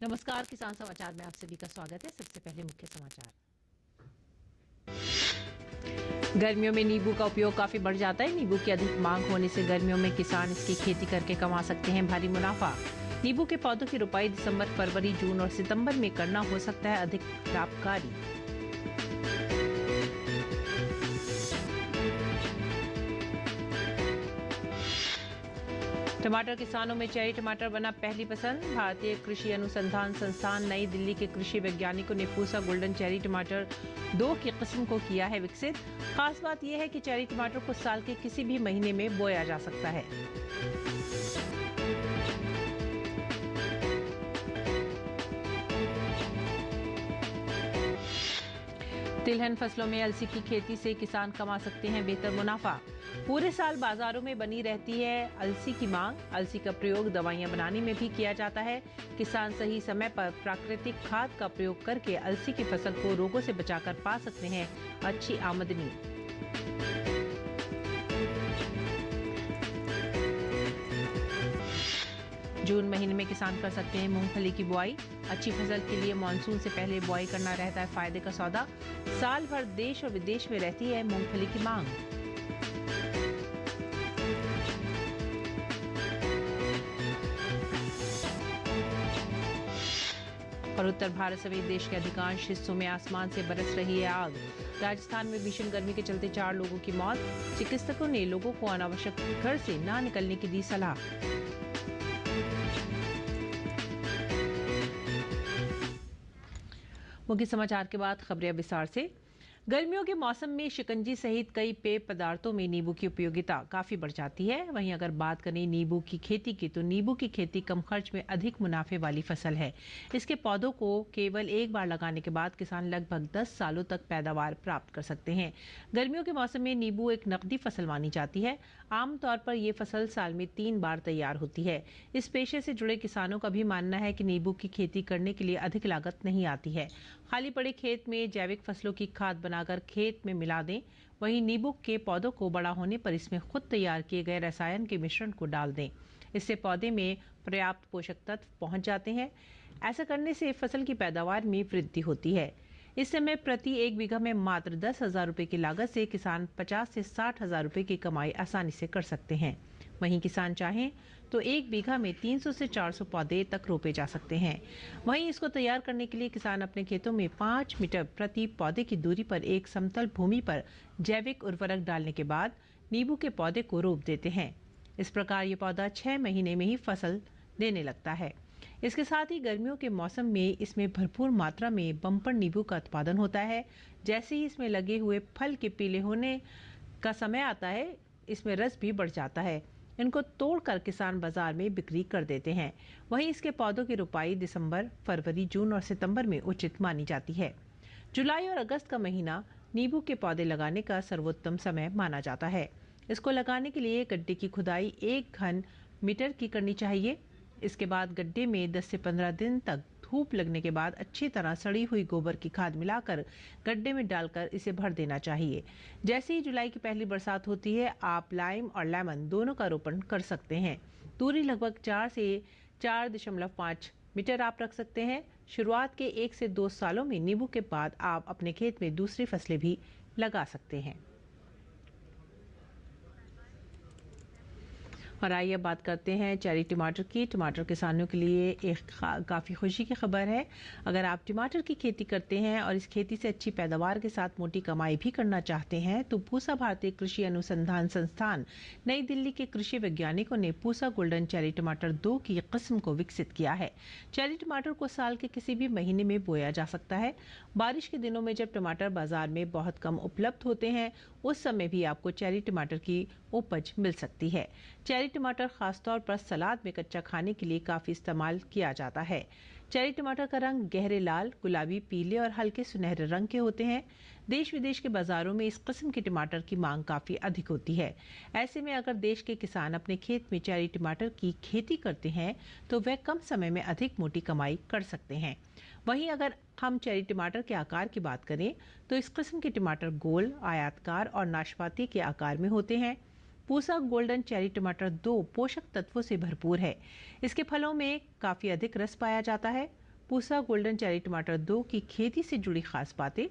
नमस्कार, किसान समाचार में आप सभी का स्वागत है। सबसे पहले मुख्य समाचार। गर्मियों में नींबू का उपयोग काफी बढ़ जाता है। नींबू की अधिक मांग होने से गर्मियों में किसान इसकी खेती करके कमा सकते हैं भारी मुनाफा। नींबू के पौधों की रुपाई दिसंबर, फरवरी, जून और सितंबर में करना हो सकता है अधिक लाभकारी। टमाटर किसानों में चेरी टमाटर बना पहली पसंद। भारतीय कृषि अनुसंधान संस्थान नई दिल्ली के कृषि वैज्ञानिकों ने पूसा गोल्डन चेरी टमाटर 2 की किस्म को किया है विकसित। खास बात यह है कि चेरी टमाटर को साल के किसी भी महीने में बोया जा सकता है। तिलहन फसलों में अलसी की खेती से किसान कमा सकते हैं बेहतर मुनाफा। पूरे साल बाजारों में बनी रहती है अलसी की मांग। अलसी का प्रयोग दवाइयां बनाने में भी किया जाता है। किसान सही समय पर प्राकृतिक खाद का प्रयोग करके अलसी की फसल को रोगों से बचाकर पा सकते हैं अच्छी आमदनी। जून महीने में किसान कर सकते हैं मूंगफली की बुआई। अच्छी फसल के लिए मानसून से पहले बुआई करना रहता है फायदे का सौदा। साल भर देश और विदेश में रहती है मूंगफली की मांग। और उत्तर भारत समेत देश के अधिकांश हिस्सों में आसमान से बरस रही है आग। राजस्थान में भीषण गर्मी के चलते 4 लोगों की मौत। चिकित्सकों ने लोगों को अनावश्यक घर से ना निकलने की दी सलाह। मुख्य समाचार के बाद खबरें विस्तार से। गर्मियों के मौसम में शिकंजी सहित कई पेय पदार्थों में नींबू की उपयोगिता काफी बढ़ जाती है। वहीं अगर बात करें नींबू की खेती की, तो नींबू की खेती कम खर्च में अधिक मुनाफे वाली फसल है। इसके पौधों को केवल एक बार लगाने के बाद किसान लगभग 10 सालों तक पैदावार प्राप्त कर सकते हैं। गर्मियों के मौसम में नींबू एक नकदी फसल मानी जाती है। आमतौर पर यह फसल साल में 3 बार तैयार होती है। इस पेशे से जुड़े किसानों का भी मानना है कि नींबू की खेती करने के लिए अधिक लागत नहीं आती है। खाली पड़े खेत में जैविक फसलों की खाद बनाकर खेत में मिला दें। वहीं नींबू के पौधों को बड़ा होने पर इसमें खुद तैयार किए गए रसायन के मिश्रण को डाल दें। इससे पौधे में पर्याप्त पोषक तत्व पहुंच जाते हैं। ऐसा करने से फसल की पैदावार में वृद्धि होती है। इस समय प्रति 1 बीघा में मात्र 10,000 रुपए की लागत से किसान 50 से 60,000 रुपए की कमाई आसानी से कर सकते हैं। वहीं किसान चाहें तो 1 बीघा में 300 से 400 पौधे तक रोपे जा सकते हैं। वहीं इसको तैयार करने के लिए किसान अपने खेतों में 5 मीटर प्रति पौधे की दूरी पर एक समतल भूमि पर जैविक उर्वरक डालने के बाद नींबू के पौधे को रोप देते हैं। इस प्रकार ये पौधा 6 महीने में ही फसल देने लगता है। इसके साथ ही गर्मियों के मौसम में इसमें भरपूर मात्रा में बम्पर नींबू का उत्पादन होता है। जैसे ही इसमें लगे हुए फल के पीले होने का समय आता है, इसमें रस भी बढ़ जाता है। इनको तोड़कर किसान बाजार में बिक्री कर देते हैं। वहीं इसके पौधों की रुपाई दिसंबर, फरवरी, जून और सितंबर में उचित मानी जाती है। जुलाई और अगस्त का महीना नींबू के पौधे लगाने का सर्वोत्तम समय माना जाता है। इसको लगाने के लिए गड्ढे की खुदाई 1 घन मीटर की करनी चाहिए। इसके बाद गड्ढे में 10 से 15 दिन तक धूप लगने के बाद अच्छी तरह सड़ी हुई गोबर की खाद मिलाकर गड्ढे में डालकर इसे भर देना चाहिए। जैसे ही जुलाई की पहली बरसात होती है, आप लाइम और लेमन दोनों का रोपण कर सकते हैं। दूरी लगभग 4 से 4.5 मीटर आप रख सकते हैं। शुरुआत के 1 से 2 सालों में नींबू के बाद आप अपने खेत में दूसरी फसलें भी लगा सकते हैं। और आइए अब बात करते हैं चेरी टमाटर की। टमाटर किसानों के लिए एक काफ़ी खुशी की खबर है। अगर आप टमाटर की खेती करते हैं और इस खेती से अच्छी पैदावार के साथ मोटी कमाई भी करना चाहते हैं, तो पूसा भारतीय कृषि अनुसंधान संस्थान नई दिल्ली के कृषि वैज्ञानिकों ने पूसा गोल्डन चेरी टमाटर 2 की किस्म को विकसित किया है। चेरी टमाटर को साल के किसी भी महीने में बोया जा सकता है। बारिश के दिनों में जब टमाटर बाजार में बहुत कम उपलब्ध होते हैं, उस समय भी आपको चेरी टमाटर की उपज मिल सकती है। चेरी टमाटर खासतौर पर सलाद में कच्चा खाने के लिए काफी इस्तेमाल किया जाता है। चेरी टमाटर का रंग गहरे लाल, गुलाबी, पीले और हल्के सुनहरे रंग के होते हैं। देश विदेश के बाजारों में इस किस्म के टमाटर की मांग काफी अधिक होती है। ऐसे में अगर देश के किसान अपने खेत में चेरी टमाटर की खेती करते हैं, तो वह कम समय में अधिक मोटी कमाई कर सकते हैं। वहीं अगर हम चेरी टमाटर के आकार की बात करें, तो इस किस्म के टमाटर गोल, आयताकार और नाशपाती के आकार में होते हैं। पूसा गोल्डन चेरी टमाटर 2 पोषक तत्वों से भरपूर है। इसके फलों में काफी अधिक रस पाया जाता है। पूसा गोल्डन चेरी टमाटर 2 की खेती से जुड़ी खास बातें।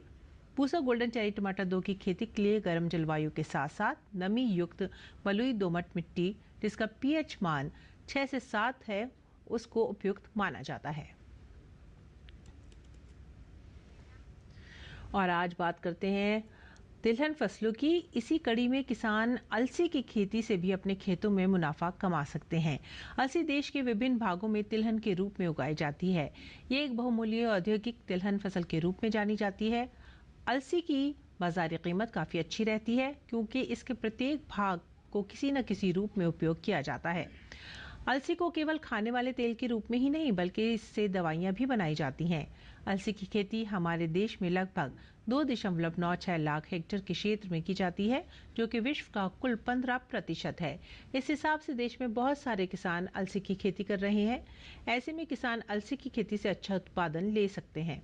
पूसा गोल्डन चेरी टमाटर 2 की खेती के लिए गर्म जलवायु के साथ साथ नमी युक्त बलुई दोमट मिट्टी जिसका पीएच मान 6 से 7 है उसको उपयुक्त माना जाता है। और आज बात करते हैं तिलहन फसलों की। इसी कड़ी में किसान अलसी की खेती से भी अपने खेतों में मुनाफा कमा सकते हैं। अलसी देश के विभिन्न भागों में तिलहन के रूप में उगाई जाती है। ये एक बहुमूल्य औद्योगिक तिलहन फसल के रूप में जानी जाती है। अलसी की बाजारी कीमत काफ़ी अच्छी रहती है क्योंकि इसके प्रत्येक भाग को किसी न किसी रूप में उपयोग किया जाता है। अलसी को केवल खाने वाले तेल के रूप में ही नहीं बल्कि इससे दवाइयाँ भी बनाई जाती हैं। अलसी की खेती हमारे देश में लगभग 2.96 लाख हेक्टेयर के क्षेत्र में की जाती है जो कि विश्व का कुल 15% है। इस हिसाब से देश में बहुत सारे किसान अलसी की खेती कर रहे हैं। ऐसे में किसान अलसी की खेती से अच्छा उत्पादन ले सकते हैं।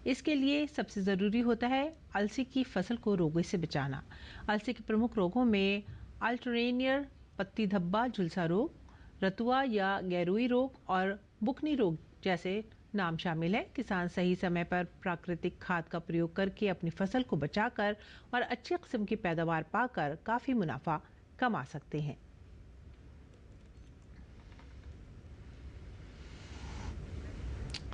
इसके लिए सबसे ज़रूरी होता है अलसी की फसल को रोगों से बचाना। अलसी के प्रमुख रोगों में अल्टरनेरियर, पत्ती धब्बा, झुलसा रोग, रतुआ या गैरुई रोग और बुकनी रोग जैसे नाम शामिल है। किसान सही समय पर प्राकृतिक खाद का प्रयोग करके अपनी फसल को बचाकर और अच्छी किस्म की पैदावार पाकर काफ़ी मुनाफा कमा सकते हैं।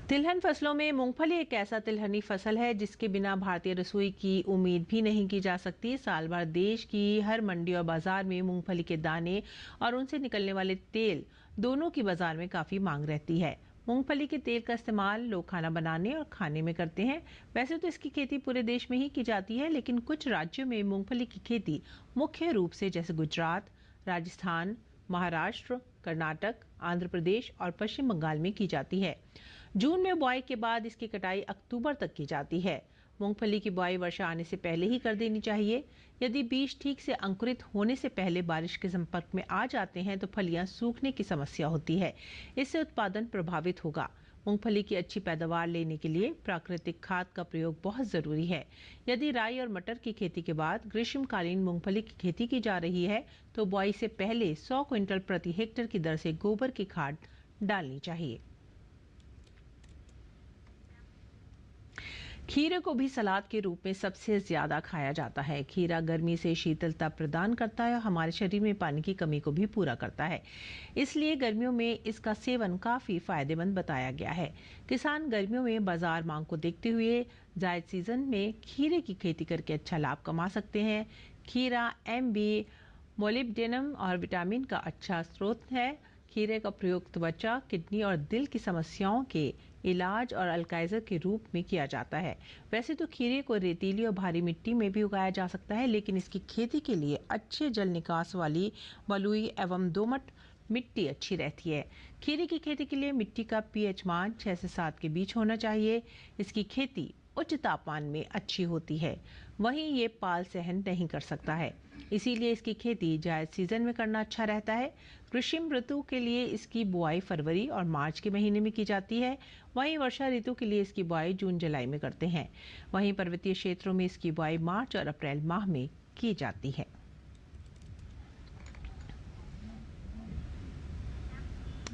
तिलहन फसलों में मूंगफली एक ऐसा तिलहनी फसल है जिसके बिना भारतीय रसोई की उम्मीद भी नहीं की जा सकती। साल भर देश की हर मंडी और बाजार में मूंगफली के दाने और उनसे निकलने वाले तेल दोनों की बाजार में काफ़ी मांग रहती है। मूंगफली के तेल का इस्तेमाल लोग खाना बनाने और खाने में करते हैं। वैसे तो इसकी खेती पूरे देश में ही की जाती है लेकिन कुछ राज्यों में मूंगफली की खेती मुख्य रूप से जैसे गुजरात, राजस्थान, महाराष्ट्र, कर्नाटक, आंध्र प्रदेश और पश्चिम बंगाल में की जाती है। जून में बुआई के बाद इसकी कटाई अक्टूबर तक की जाती है। मूंगफली की बुआई वर्षा आने से पहले ही कर देनी चाहिए। यदि बीज ठीक से अंकुरित होने से पहले बारिश के संपर्क में आ जाते हैं तो फलियां सूखने की समस्या होती है। इससे उत्पादन प्रभावित होगा। मूंगफली की अच्छी पैदावार लेने के लिए प्राकृतिक खाद का प्रयोग बहुत जरूरी है। यदि राई और मटर की खेती के बाद ग्रीष्मकालीन मूंगफली की खेती की जा रही है तो बुआई से पहले 100 क्विंटल प्रति हेक्टेयर की दर से गोबर की खाद डालनी चाहिए। खीरे को भी सलाद के रूप में सबसे ज्यादा खाया जाता है। खीरा गर्मी से शीतलता प्रदान करता है और हमारे शरीर में पानी की कमी को भी पूरा करता है। इसलिए गर्मियों में इसका सेवन काफी फायदेमंद बताया गया है। किसान गर्मियों में बाजार मांग को देखते हुए जायद सीजन में खीरे की खेती करके अच्छा लाभ कमा सकते हैं। खीरा एमबी, मोलिब्डेनम और विटामिन का अच्छा स्रोत है। खीरे का प्रयोग त्वचा, किडनी और दिल की समस्याओं के इलाज और अल्काइजर के रूप में किया जाता है। वैसे तो खीरे को रेतीली और भारी मिट्टी में भी उगाया जा सकता है लेकिन इसकी खेती के लिए अच्छे जल निकास वाली बलुई एवं दोमट मिट्टी अच्छी रहती है। खीरे की खेती के लिए मिट्टी का पीएच मान 6 से 7 के बीच होना चाहिए। इसकी खेती उच्च तापमान में अच्छी होती है, वहीं ये पाल सहन नहीं कर सकता है, इसीलिए इसकी खेती जायद सीजन में करना अच्छा रहता है। ग्रीष्म ऋतु के लिए इसकी बुआई फरवरी और मार्च के महीने में की जाती है। वहीं वर्षा ऋतु के लिए इसकी बुआई जून जुलाई में करते हैं। वहीं पर्वतीय क्षेत्रों में इसकी बुआई मार्च और अप्रैल माह में की जाती है।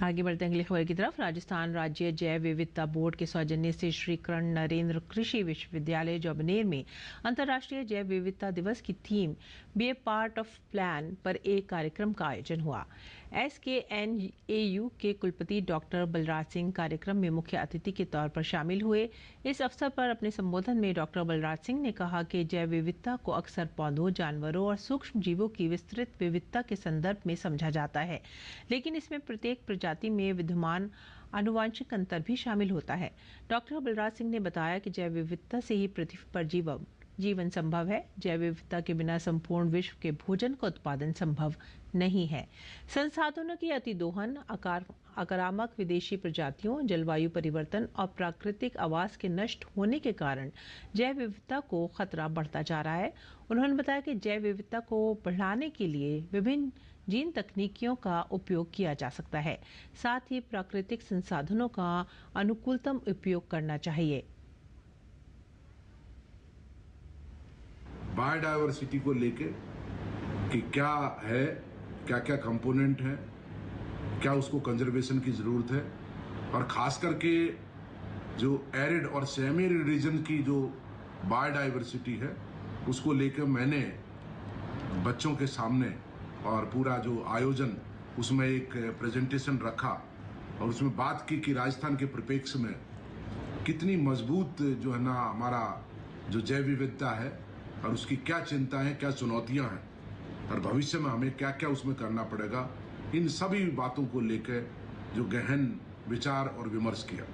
आगे बढ़ते हैं अगली खबर की तरफ। राजस्थान राज्य जैव विविधता बोर्ड के सौजन्य से श्री कर्ण नरेंद्र कृषि विश्वविद्यालय जोबनेर में अंतर्राष्ट्रीय जैव विविधता दिवस की theme be a part of plan पर एक कार्यक्रम का आयोजन हुआ। SKNAU के कुलपति डॉक्टर बलराज सिंह कार्यक्रम में मुख्य अतिथि के तौर पर शामिल हुए। इस अवसर पर अपने संबोधन में डॉक्टर बलराज सिंह ने कहा कि जैव विविधता को अक्सर पौधों, जानवरों और सूक्ष्म जीवों की विस्तृत विविधता के संदर्भ में समझा जाता है, लेकिन इसमें प्रत्येक प्रजाति में विद्यमान आनुवांशिक अंतर भी शामिल होता है। डॉक्टर बलराज सिंह ने बताया कि जैव विविधता से ही पृथ्वी पर जीवन संभव है। जैव विविधता के बिना संपूर्ण विश्व के भोजन का उत्पादन संभव नहीं है। संसाधनों की अतिदोहन, आक्रामक विदेशी प्रजातियों, जलवायु परिवर्तन और प्राकृतिक आवास के नष्ट होने के कारण जैव विविधता को खतरा बढ़ता जा रहा है। उन्होंने बताया कि जैव विविधता को बढ़ाने के लिए विभिन्न जीन तकनीकियों का उपयोग किया जा सकता है। साथ ही प्राकृतिक संसाधनों का अनुकूलतम उपयोग करना चाहिए। बायोडायवर्सिटी को लेके कि क्या है, क्या क्या कंपोनेंट है, क्या उसको कंजर्वेशन की ज़रूरत है, और ख़ास करके जो एरिड और सेमी एरिड रीजन की जो बायोडाइवर्सिटी है उसको लेकर मैंने बच्चों के सामने और पूरा जो आयोजन उसमें एक प्रेजेंटेशन रखा और उसमें बात की कि राजस्थान के परिप्रेक्ष्य में कितनी मजबूत जो है ना हमारा जो जैव विविधता है और उसकी क्या चिंताएं, क्या चुनौतियां हैं और भविष्य में हमें क्या क्या उसमें करना पड़ेगा, इन सभी बातों को लेकर जो गहन विचार और विमर्श किया।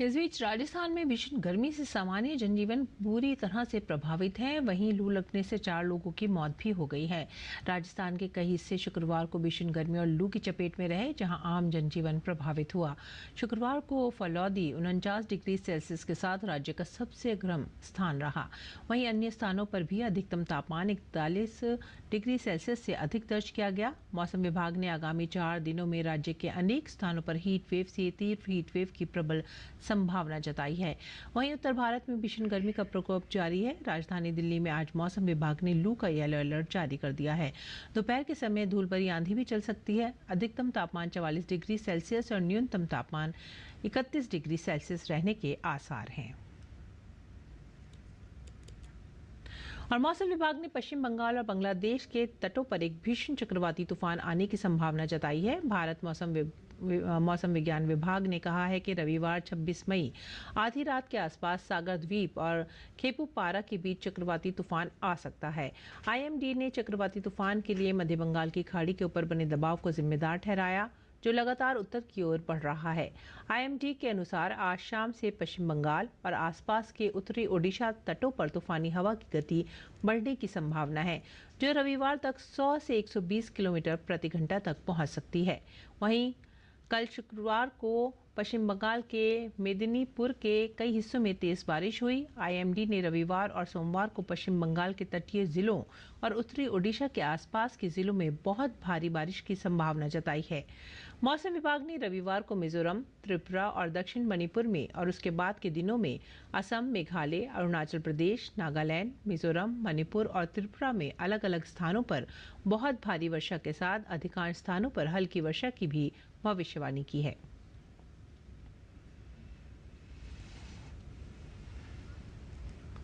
इस बीच राजस्थान में भीषण गर्मी से सामान्य जनजीवन बुरी तरह से प्रभावित है। वहीं लू लगने से 4 लोगों की मौत भी हो गई है। राजस्थान के कई हिस्से शुक्रवार को भीषण गर्मी और लू की चपेट में रहे, जहां आम जनजीवन प्रभावित हुआ। शुक्रवार को फलौदी 49 डिग्री सेल्सियस के साथ राज्य का सबसे गर्म स्थान रहा। वहीं अन्य स्थानों पर भी अधिकतम तापमान 41 डिग्री सेल्सियस से अधिक दर्ज किया गया। मौसम विभाग ने आगामी 4 दिनों में राज्य के अनेक स्थानों पर हीट वेव से तीव्र हीट वेव की प्रबल संभावना जताई है। वहीं उत्तर भारत में भीषण गर्मी का प्रकोप जारी है। राजधानी दिल्ली में आज मौसम विभाग ने लू का येलो अलर्ट जारी कर दिया है। दोपहर के समय धूल भरी आंधी भी चल सकती है। अधिकतम तापमान 44 डिग्री सेल्सियस और न्यूनतम तापमान 31 डिग्री सेल्सियस रहने के आसार हैं। और मौसम विभाग ने पश्चिम बंगाल और बांग्लादेश के तटों पर एक भीषण चक्रवाती तूफान आने की संभावना जताई है। भारत मौसम विज्ञान विभाग ने कहा है कि रविवार 26 मई आधी रात के आसपास सागर द्वीप और खेपुपारा के बीच चक्रवाती तूफान आ सकता है। आईएमडी ने चक्रवाती तूफान के लिए मध्य बंगाल की खाड़ी के ऊपर बने दबाव को जिम्मेदार ठहराया, जो लगातार उत्तर की ओर बढ़ रहा है। आईएमडी के अनुसार आज शाम से पश्चिम बंगाल और आसपास के उत्तरी ओडिशा तटों पर तूफानी हवा की गति बढ़ने की संभावना है, जो रविवार तक 100 से 120 किलोमीटर प्रति घंटा तक पहुंच सकती है। वहीं कल शुक्रवार को पश्चिम बंगाल के मेदिनीपुर के कई हिस्सों में तेज बारिश हुई। आईएमडी ने रविवार और सोमवार को पश्चिम बंगाल के तटीय जिलों और उत्तरी ओडिशा के आसपास के जिलों में बहुत भारी बारिश की संभावना जताई है। मौसम विभाग ने रविवार को मिजोरम, त्रिपुरा और दक्षिण मणिपुर में और उसके बाद के दिनों में असम, मेघालय, अरुणाचल प्रदेश, नागालैंड, मिजोरम, मणिपुर और त्रिपुरा में अलग अलग स्थानों पर बहुत भारी वर्षा के साथ अधिकांश स्थानों पर हल्की वर्षा की भी भविष्यवाणी की है।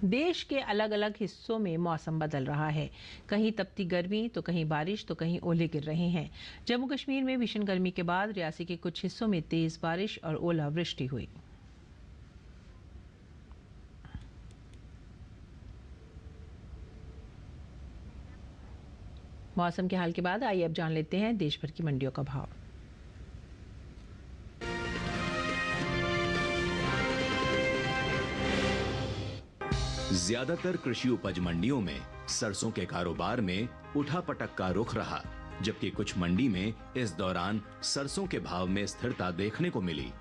देश के अलग अलग हिस्सों में मौसम बदल रहा है। कहीं तपती गर्मी तो कहीं बारिश तो कहीं ओले गिर रहे हैं। जम्मू कश्मीर में भीषण गर्मी के बाद रियासी के कुछ हिस्सों में तेज बारिश और ओलावृष्टि हुई। मौसम के हाल के बाद आइए अब जान लेते हैं देश भर की मंडियों का भाव। ज्यादातर कृषि उपज मंडियों में सरसों के कारोबार में उठापटक का रुख रहा, जबकि कुछ मंडी में इस दौरान सरसों के भाव में स्थिरता देखने को मिली।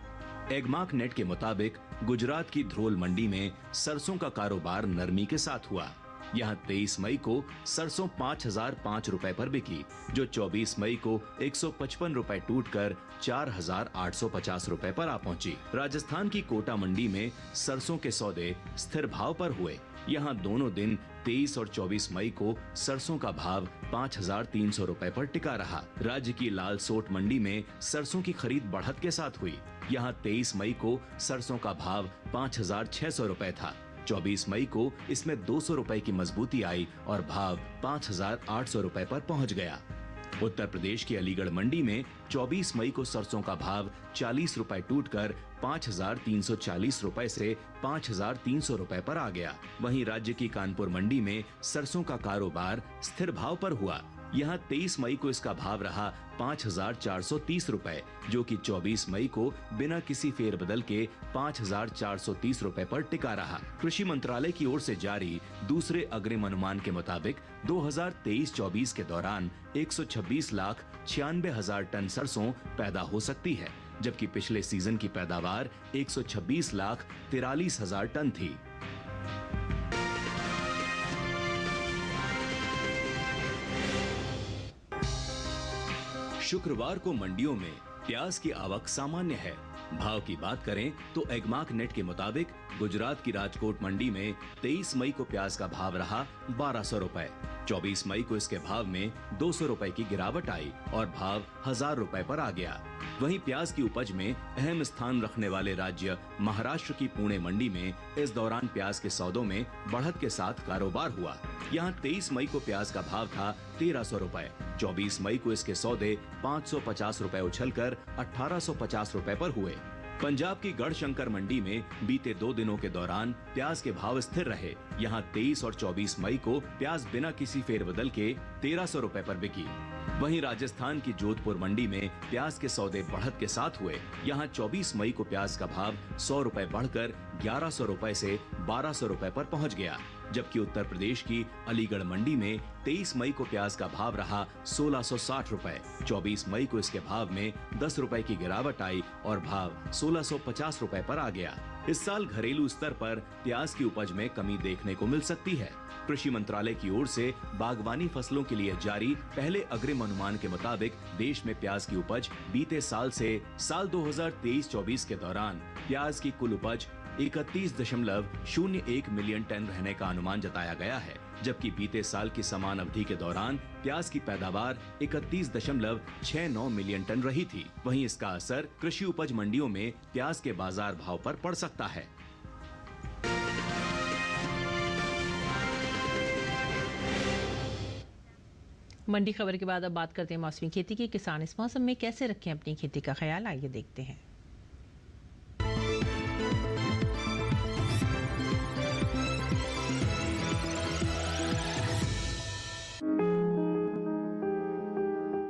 एगमार्क नेट के मुताबिक गुजरात की ध्रोल मंडी में सरसों का कारोबार नरमी के साथ हुआ। यहाँ 23 मई को सरसों 5,005 रुपए पर बिकी, जो 24 मई को 155 रुपए टूटकर 4,850 रुपए पर आ पहुंची। राजस्थान की कोटा मंडी में सरसों के सौदे स्थिर भाव पर हुए। यहाँ दोनों दिन 23 और 24 मई को सरसों का भाव 5,300 रुपए पर टिका रहा। राज्य की लाल सोट मंडी में सरसों की खरीद बढ़त के साथ हुई। यहाँ 23 मई को सरसों का भाव 5,600 रुपए था। 24 मई को इसमें 200 रुपए की मजबूती आई और भाव 5,800 रुपए पर पहुंच गया। उत्तर प्रदेश की अलीगढ़ मंडी में 24 मई को सरसों का भाव 40 रुपए टूटकर 5,340 रुपए से 5,300 रुपए पर आ गया। वहीं राज्य की कानपुर मंडी में सरसों का कारोबार स्थिर भाव पर हुआ। यहाँ 23 मई को इसका भाव रहा 5,430 रुपए, जो कि 24 मई को बिना किसी फेरबदल के 5,430 रुपए पर टिका रहा। कृषि मंत्रालय की ओर से जारी दूसरे अग्रिम अनुमान के मुताबिक 2023-24 के दौरान 126,96,000 टन सरसों पैदा हो सकती है, जबकि पिछले सीजन की पैदावार 126,43,000 टन थी। शुक्रवार को मंडियों में प्याज की आवक सामान्य है। भाव की बात करें तो एगमार्क नेट के मुताबिक गुजरात की राजकोट मंडी में 23 मई को प्याज का भाव रहा 1200 रुपए। 24 मई को इसके भाव में 200 रुपए की गिरावट आई और भाव 1000 रुपए पर आ गया। वहीं प्याज की उपज में अहम स्थान रखने वाले राज्य महाराष्ट्र की पुणे मंडी में इस दौरान प्याज के सौदों में बढ़त के साथ कारोबार हुआ। यहां 23 मई को प्याज का भाव था 1300 रुपए। 24 मई को इसके सौदे 550 रुपए उछलकर 1850 रुपए पर हुए। पंजाब की गढ़शंकर मंडी में बीते 2 दिनों के दौरान प्याज के भाव स्थिर रहे। यहां 23 और 24 मई को प्याज बिना किसी फेरबदल के 1300 रुपए पर बिकी। वहीं राजस्थान की जोधपुर मंडी में प्याज के सौदे बढ़त के साथ हुए। यहां 24 मई को प्याज का भाव 100 रुपए बढ़कर 1100 रुपए से 1200 रुपए पर पहुंच गया। जबकि उत्तर प्रदेश की अलीगढ़ मंडी में 23 मई को प्याज का भाव रहा 1660 रुपए। 24 मई को इसके भाव में 10 रुपए की गिरावट आई और भाव 1650 रुपए पर आ गया। इस साल घरेलू स्तर पर प्याज की उपज में कमी देखने को मिल सकती है। कृषि मंत्रालय की ओर से बागवानी फसलों के लिए जारी पहले अग्रिम अनुमान के मुताबिक देश में प्याज की उपज बीते साल से साल 2023-24 के दौरान प्याज की कुल उपज 31.01 मिलियन टन रहने का अनुमान जताया गया है, जबकि बीते साल की समान अवधि के दौरान प्याज की पैदावार 31.69 मिलियन टन रही थी। वहीं इसका असर कृषि उपज मंडियों में प्याज के बाजार भाव पर पड़ सकता है। मंडी खबर के बाद अब बात करते हैं मौसमी खेती की। किसान इस मौसम में कैसे रखें अपनी खेती का ख्याल, आइए देखते हैं।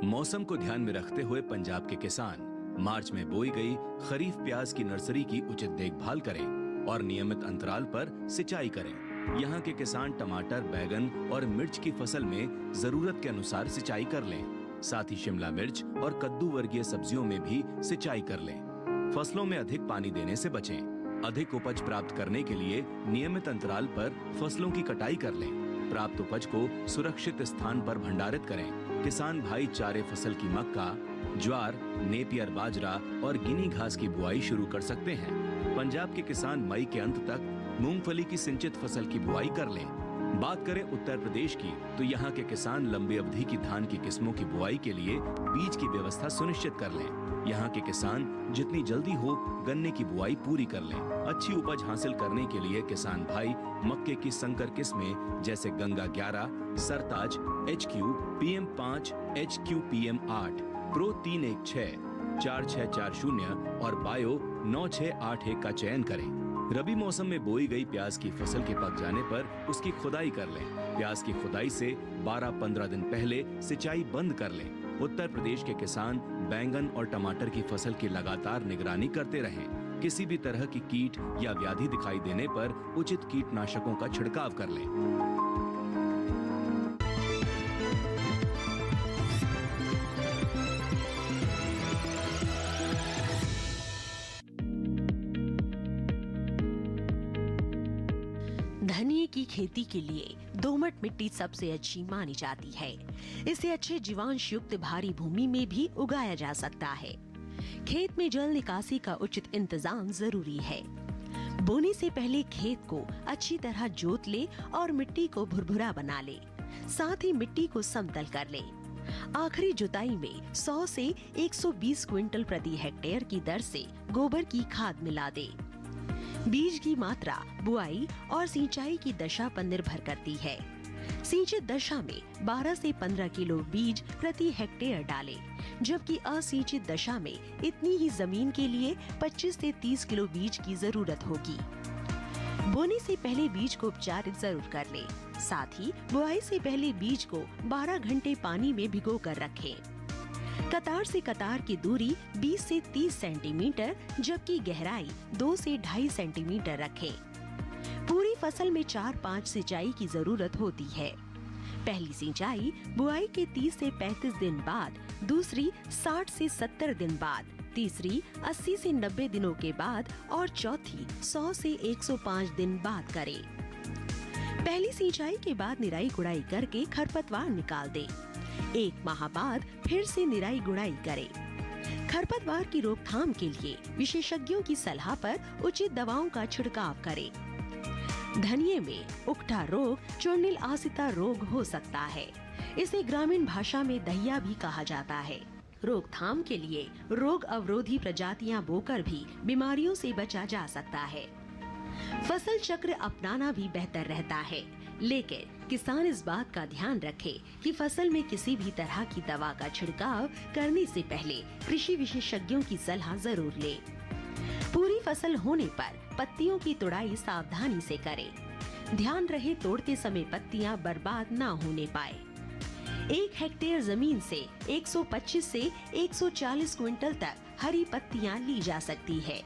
मौसम को ध्यान में रखते हुए पंजाब के किसान मार्च में बोई गई खरीफ प्याज की नर्सरी की उचित देखभाल करें और नियमित अंतराल पर सिंचाई करें। यहाँ के किसान टमाटर, बैगन और मिर्च की फसल में जरूरत के अनुसार सिंचाई कर लें। साथ ही शिमला मिर्च और कद्दू वर्गीय सब्जियों में भी सिंचाई कर लें। फसलों में अधिक पानी देने से बचें। अधिक उपज प्राप्त करने के लिए नियमित अंतराल पर फसलों की कटाई कर लें। प्राप्त उपज को सुरक्षित स्थान पर भंडारित करें। किसान भाई चारे फसल की मक्का, ज्वार, नेपियर बाजरा और गिनी घास की बुआई शुरू कर सकते हैं। पंजाब के किसान मई के अंत तक मूंगफली की सिंचित फसल की बुआई कर लें। बात करें उत्तर प्रदेश की, तो यहाँ के किसान लंबी अवधि की धान की किस्मों की बुआई के लिए बीज की व्यवस्था सुनिश्चित कर लें। यहाँ के किसान जितनी जल्दी हो गन्ने की बुआई पूरी कर लें। अच्छी उपज हासिल करने के लिए किसान भाई मक्के की संकर किस्में जैसे गंगा 11, सरताज, HQ, PM5, HQ PM8, pro 316, 4640 और बायो 9681 का चयन करें। रबी मौसम में बोई गई प्याज की फसल के पक जाने पर उसकी खुदाई कर लें। प्याज की खुदाई से 12-15 दिन पहले सिंचाई बंद कर लें। उत्तर प्रदेश के किसान बैंगन और टमाटर की फसल की लगातार निगरानी करते रहें। किसी भी तरह की कीट या व्याधि दिखाई देने पर उचित कीटनाशकों का छिड़काव कर लें। धनिये की खेती के लिए दोमट मिट्टी सबसे अच्छी मानी जाती है। इसे अच्छे जीवांश युक्त भारी भूमि में भी उगाया जा सकता है। खेत में जल निकासी का उचित इंतजाम जरूरी है। बोने से पहले खेत को अच्छी तरह जोत ले और मिट्टी को भुरभुरा बना ले। साथ ही मिट्टी को समतल कर ले। आखिरी जुताई में 100 से 120 क्विंटल प्रति हेक्टेयर की दर से गोबर की खाद मिला दे। बीज की मात्रा बुआई और सिंचाई की दशा पर निर्भर करती है। सिंचित दशा में 12 से 15 किलो बीज प्रति हेक्टेयर डालें, जबकि असिंचित दशा में इतनी ही जमीन के लिए 25 से 30 किलो बीज की जरूरत होगी। बोने से पहले बीज को उपचारित जरूर कर लें। साथ ही बुआई से पहले बीज को 12 घंटे पानी में भिगो कर रखें। कतार से कतार की दूरी 20 से 30 सेंटीमीटर, जबकि गहराई 2 से 2.5 सेंटीमीटर रखें। पूरी फसल में 4-5 सिंचाई की जरूरत होती है। पहली सिंचाई बुआई के 30 से 35 दिन बाद, दूसरी 60 से 70 दिन बाद, तीसरी 80 से 90 दिनों के बाद और चौथी 100 से 105 दिन बाद करें। पहली सिंचाई के बाद निराई गुड़ाई करके खरपतवार निकाल दें। 1 माह बाद फिर से निराई गुड़ाई करें। खरपतवार की रोकथाम के लिए विशेषज्ञों की सलाह पर उचित दवाओं का छिड़काव करें। धनिये में उकठा रोग चूर्णिल आसिता रोग हो सकता है। इसे ग्रामीण भाषा में दहिया भी कहा जाता है। रोकथाम के लिए रोग अवरोधी प्रजातियां बोकर भी बीमारियों से बचा जा सकता है। फसल चक्र अपनाना भी बेहतर रहता है, लेकिन किसान इस बात का ध्यान रखे कि फसल में किसी भी तरह की दवा का छिड़काव करने से पहले कृषि विशेषज्ञों की सलाह जरूर ले। पूरी फसल होने पर पत्तियों की तुड़ाई सावधानी से करें। ध्यान रहे तोड़ते समय पत्तियां बर्बाद ना होने पाए। 1 हेक्टेयर जमीन से 125 से 140 क्विंटल तक हरी पत्तियां ली जा सकती है।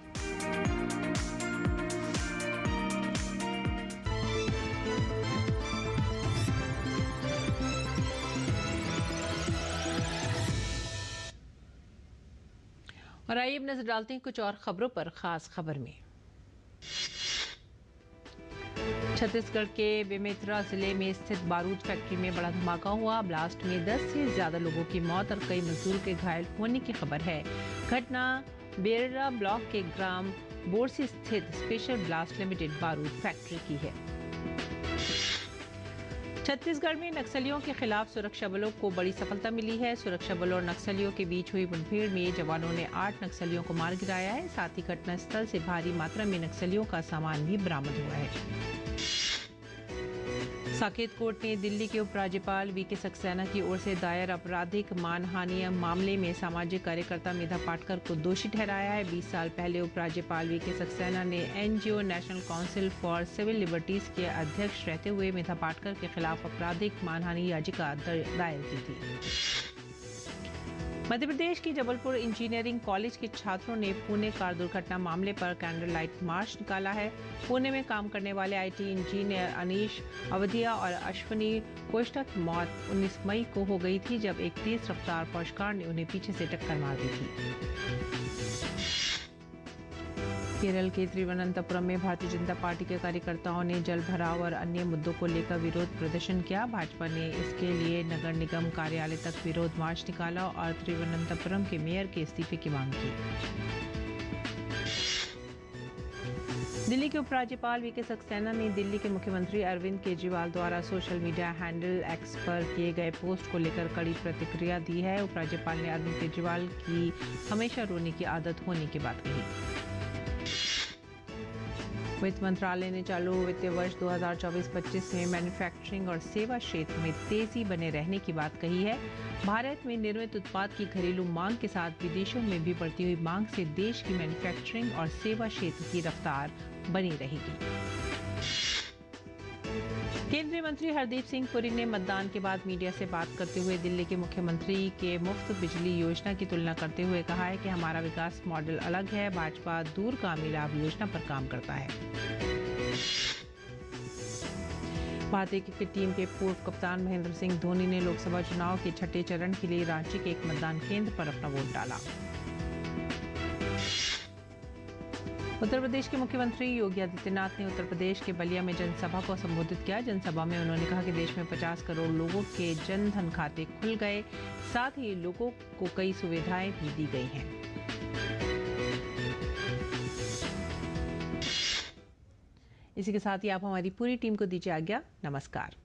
और आइए अब नजर डालते हैं कुछ और खबरों पर। खास खबर में छत्तीसगढ़ के बेमेतरा जिले में स्थित बारूद फैक्ट्री में बड़ा धमाका हुआ। ब्लास्ट में 10 से ज्यादा लोगों की मौत और कई मजदूर के घायल होने की खबर है। घटना बेररा ब्लॉक के ग्राम बोरसी स्थित स्पेशल ब्लास्ट लिमिटेड बारूद फैक्ट्री की है। छत्तीसगढ़ में नक्सलियों के खिलाफ सुरक्षा बलों को बड़ी सफलता मिली है। सुरक्षा बलों और नक्सलियों के बीच हुई मुठभेड़ में जवानों ने 8 नक्सलियों को मार गिराया है। साथ ही घटनास्थल से भारी मात्रा में नक्सलियों का सामान भी बरामद हुआ है। साकेत कोर्ट ने दिल्ली के उपराज्यपाल वीके सक्सेना की ओर से दायर आपराधिक मानहानि मामले में सामाजिक कार्यकर्ता मेधा पाटकर को दोषी ठहराया है। 20 साल पहले उपराज्यपाल वीके सक्सेना ने NGO national council for civil liberties के अध्यक्ष रहते हुए मेधा पाटकर के खिलाफ आपराधिक मानहानि याचिका दायर की थी। मध्य प्रदेश की जबलपुर इंजीनियरिंग कॉलेज के छात्रों ने पुणे कार दुर्घटना मामले पर कैंडल लाइट मार्च निकाला है। पुणे में काम करने वाले आईटी इंजीनियर अनीश अवधिया और अश्विनी कोष्टा की मौत 19 मई को हो गई थी, जब एक तेज रफ्तार पोर्श कार ने उन्हें पीछे से टक्कर मार दी थी। केरल के तिरुवनंतपुरम में भारतीय जनता पार्टी के कार्यकर्ताओं ने जल भराव और अन्य मुद्दों को लेकर विरोध प्रदर्शन किया। भाजपा ने इसके लिए नगर निगम कार्यालय तक विरोध मार्च निकाला और तिरुवनंतपुरम के मेयर के इस्तीफे की मांग की। दिल्ली के उपराज्यपाल वीके सक्सेना ने दिल्ली के मुख्यमंत्री अरविंद केजरीवाल द्वारा सोशल मीडिया हैंडल एक्स पर किए गए पोस्ट को लेकर कड़ी प्रतिक्रिया दी है। उपराज्यपाल ने अरविंद केजरीवाल की हमेशा रोने की आदत होने की बात कही। वित्त मंत्रालय ने चालू वित्तीय वर्ष 2024-25 में मैन्युफैक्चरिंग और सेवा क्षेत्र में तेजी बने रहने की बात कही है। भारत में निर्मित उत्पाद की घरेलू मांग के साथ विदेशों में भी बढ़ती हुई मांग से देश की मैन्युफैक्चरिंग और सेवा क्षेत्र की रफ्तार बनी रहेगी। केंद्रीय मंत्री हरदीप सिंह पुरी ने मतदान के बाद मीडिया से बात करते हुए दिल्ली के मुख्यमंत्री के मुफ्त बिजली योजना की तुलना करते हुए कहा है कि हमारा विकास मॉडल अलग है। भाजपा दूरगामी लाभ योजना पर काम करता है। भारतीय क्रिकेट टीम के पूर्व कप्तान महेंद्र सिंह धोनी ने लोकसभा चुनाव के 6ठे चरण के लिए रांची के एक मतदान केंद्र पर अपना वोट डाला। उत्तर प्रदेश के मुख्यमंत्री योगी आदित्यनाथ ने उत्तर प्रदेश के बलिया में जनसभा को संबोधित किया। जनसभा में उन्होंने कहा कि देश में 50 करोड़ लोगों के जन धन खाते खुल गए, साथ ही लोगों को कई सुविधाएं भी दी गई हैं। इसी के साथ ही आप हमारी पूरी टीम को दीजिए आज्ञा। नमस्कार।